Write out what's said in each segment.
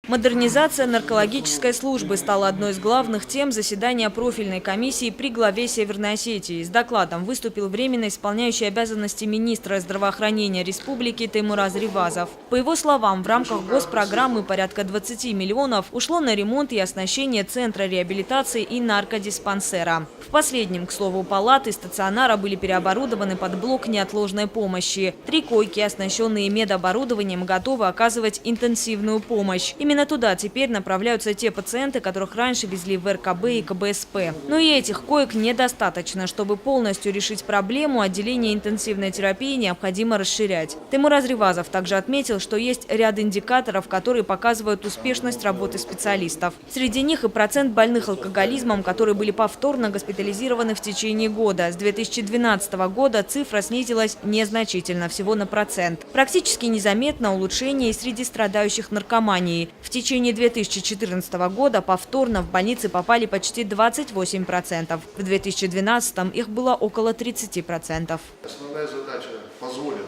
Модернизация наркологической службы стала одной из главных тем заседания профильной комиссии при главе Северной Осетии. С докладом выступил временно исполняющий обязанности министра здравоохранения республики Теймураз Ривазов. По его словам, в рамках госпрограммы порядка 20 миллионов ушло на ремонт и оснащение центра реабилитации и наркодиспансера. В последнем, к слову, палаты стационара были переоборудованы под блок неотложной помощи. 3 койки, оснащенные медоборудованием, готовы оказывать интенсивную помощь. Именно туда теперь направляются те пациенты, которых раньше везли в РКБ и КБСП. Но и этих коек недостаточно. Чтобы полностью решить проблему, отделение интенсивной терапии необходимо расширять. Теймураз Ривазов также отметил, что есть ряд индикаторов, которые показывают успешность работы специалистов. Среди них и процент больных алкоголизмом, которые были повторно госпитализированы в течение года. С 2012 года цифра снизилась незначительно, всего на процент. Практически незаметно улучшение и среди страдающих наркоманией. В течение 2014 года повторно в больницы попали почти 28%. В 2012 их было около 30%. Основная задача позволена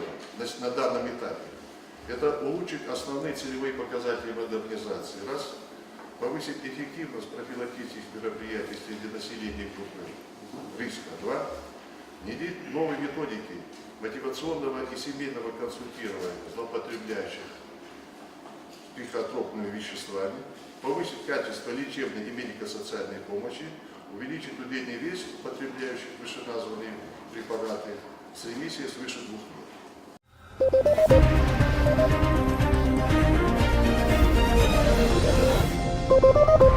на данном этапе – это улучшить основные целевые показатели модернизации. Раз. Повысить эффективность профилактических мероприятий среди населения группы риска. Два. Внедрить новые методики мотивационного и семейного консультирования злоупотребляющих психотропными веществами, повысить качество лечебной и медико-социальной помощи, увеличить удельный вес потребляющих вышеназванные препараты с ремиссией свыше 2 лет.